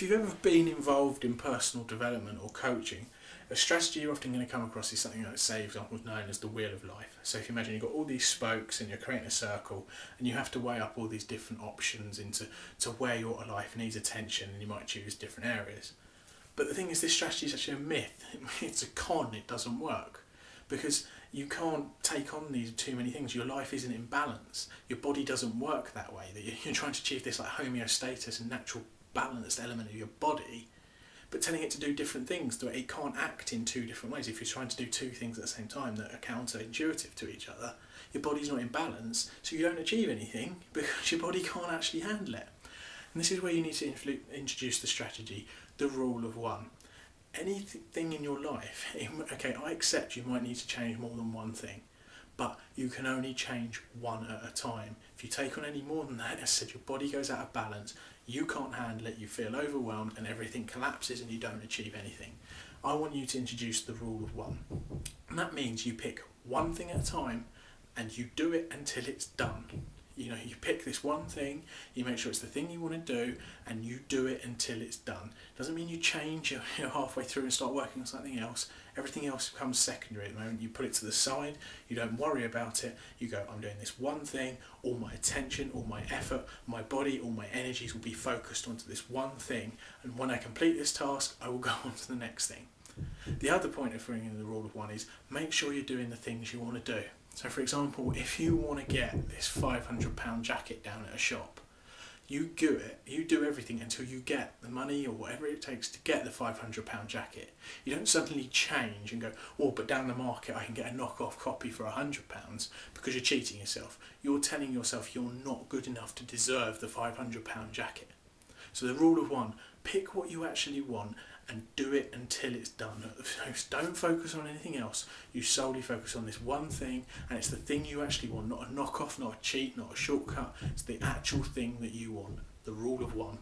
if you've ever been involved in personal development or coaching, a strategy you're often going to come across is something like, say, for example, known as the wheel of life. So if you imagine you've got all these spokes and you're creating a circle and you have to weigh up all these different options into where your life needs attention, and you might choose different areas. But the thing is, this strategy is actually a myth. It's a con, it doesn't work. Because you can't take on these too many things. Your life isn't in balance. Your body doesn't work that way. That you're trying to achieve this like homeostasis and natural balanced element of your body, but telling it to do different things, it can't act in two different ways. If you're trying to do two things at the same time that are counterintuitive to each other, your body's not in balance, so you don't achieve anything because your body can't actually handle it. And this is where you need to introduce the strategy, the rule of one. Anything in your life, okay, I accept you might need to change more than one thing, but you can only change one at a time. If you take on any more than that, as I said, your body goes out of balance, you can't handle it, you feel overwhelmed, and everything collapses and you don't achieve anything. I want you to introduce the rule of one. And that means you pick one thing at a time and you do it until it's done. You pick this one thing, you make sure it's the thing you want to do, and you do it until it's done. Doesn't mean you change halfway through and start working on something else. Everything else becomes secondary at the moment. You put it to the side, you don't worry about it. You go, I'm doing this one thing, all my attention, all my effort, my body, all my energies will be focused onto this one thing, and when I complete this task, I will go on to the next thing. The other point of bringing in the rule of one is make sure you're doing the things you want to do. So for example, if you want to get this £500 jacket down at a shop, you do everything until you get the money or whatever it takes to get the £500 jacket. You don't suddenly change and go, oh, but down the market I can get a knockoff copy for £100 because you're cheating yourself. You're telling yourself you're not good enough to deserve the £500 jacket. So the rule of one, pick what you actually want and do it until it's done. Don't focus on anything else. You solely focus on this one thing, and it's the thing you actually want, not a knockoff, not a cheat, not a shortcut. It's the actual thing that you want. The rule of one.